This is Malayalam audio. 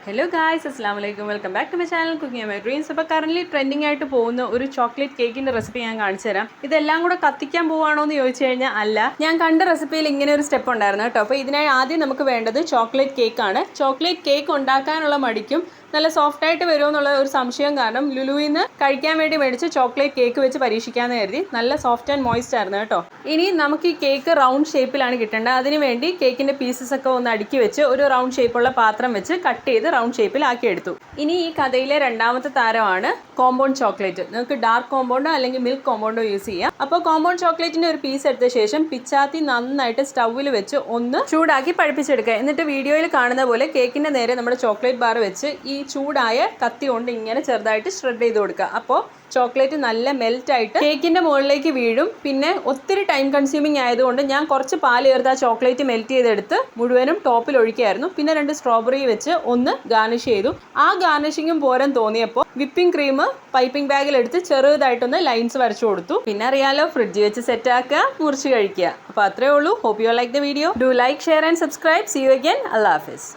ഹലോ ഗായ്സ്, അസ്സാം വലൈക്കും. Welcome back to my channel cooking my dreams. അപ്പോൾ കറൻറ്റ്ലി ട്രെൻഡിങ് ആയിട്ട് പോകുന്ന ഒരു ചോക്ലേറ്റ് കേക്കിൻ്റെ റെസിപ്പി ഞാൻ കാണിച്ചു തരാം. ഇതെല്ലാം കൂടെ കത്തിക്കാൻ പോവുകയാണോ എന്ന് ചോദിച്ചു കഴിഞ്ഞാൽ അല്ല. ഞാൻ കണ്ട റെസിപ്പിയിൽ ഇങ്ങനെ ഒരു സ്റ്റെപ്പ് ഉണ്ടായിരുന്നു കേട്ടോ. അപ്പോൾ ഇതിനായി ആദ്യം നമുക്ക് വേണ്ടത് ചോക്ലേറ്റ് കേക്കാണ്. ചോക്ലേറ്റ് കേക്ക് ഉണ്ടാക്കാനുള്ള മടിക്കും നല്ല സോഫ്റ്റ് ആയിട്ട് വരുമോ എന്നുള്ള ഒരു സംശയം കാരണം ലുലുവിൽ നിന്ന് കഴിക്കാൻ വേണ്ടി മേടിച്ച് ചോക്ലേറ്റ് കേക്ക് വെച്ച് പരീക്ഷിക്കാമെന്ന് കരുതി. നല്ല സോഫ്റ്റ് ആൻഡ് മോയിസ്റ്റ് ആയിരുന്നു കേട്ടോ. ഇനി നമുക്ക് ഈ കേക്ക് റൗണ്ട് ഷേപ്പിലാണ് കിട്ടേണ്ടത്. അതിനുവേണ്ടി കേക്കിൻ്റെ പീസസ് ഒക്കെ ഒന്ന് അടുക്കി വെച്ച് ഒരു റൗണ്ട് ഷേപ്പുള്ള പാത്രം വെച്ച് കട്ട് ചെയ്ത് റൗണ്ട് ഷേപ്പിലാക്കി എടുത്തു. ഇനി ഈ കഥയിലെ രണ്ടാമത്തെ താരമാണ് കോമ്പൗണ്ട് ചോക്ലേറ്റ്. നിങ്ങൾക്ക് ഡാർക്ക് കോമ്പൗണ്ടോ അല്ലെങ്കിൽ മിൽക്ക് കോമ്പൗണ്ടോ യൂസ് ചെയ്യാം. അപ്പോൾ കോമ്പൗണ്ട് ചോക്ലേറ്റിൻ്റെ ഒരു പീസ് എടുത്ത ശേഷം പിച്ചാത്തി നന്നായിട്ട് സ്റ്റൗവിൽ വെച്ച് ഒന്ന് ചൂടാക്കി പഴുപ്പിച്ചെടുക്കുക. എന്നിട്ട് വീഡിയോയിൽ കാണുന്ന പോലെ കേക്കിൻ്റെ നേരെ നമ്മുടെ ചോക്ലേറ്റ് ബാർ വെച്ച് ഈ ചൂടായ കത്തി കൊണ്ട് ഇങ്ങനെ ചെറുതായിട്ട് ഷ്രെഡ് ചെയ്ത് കൊടുക്കുക. അപ്പോൾ ചോക്ലേറ്റ് നല്ല മെൽറ്റായിട്ട് കേക്കിൻ്റെ മുകളിലേക്ക് വീഴും. പിന്നെ ഒത്തിരി ടൈം കൺസ്യൂമിങ് ആയതുകൊണ്ട് ഞാൻ കുറച്ച് പാൽ ചേർത്ത് ആ ചോക്ലേറ്റ് മെൽറ്റ് ചെയ്തെടുത്ത് മുഴുവനും ടോപ്പിൽ ഒഴിക്കുകയായിരുന്നു. പിന്നെ 2 സ്ട്രോബെറി വെച്ച് ഒന്ന് ഗാർണിഷ് ചെയ്തു. ആ ഗാർണിഷിങ്ങും പോരാൻ തോന്നിയപ്പോൾ വിപ്പിംഗ് ക്രീം പൈപ്പിംഗ് ബാഗിലെടുത്ത് ചെറുതായിട്ടൊന്ന് ലൈൻസ് വരച്ചു കൊടുത്തു. പിന്നെ അറിയാലോ, ഫ്രിഡ്ജ് വെച്ച് സെറ്റ് ആക്കുക, മുറിച്ച് കഴിക്കുക. അപ്പോൾ അത്രേ ഉള്ളൂ. Hope you like the video. Do like, share and subscribe. See you again. അല്ലാഹ് ഹാഫിസ്.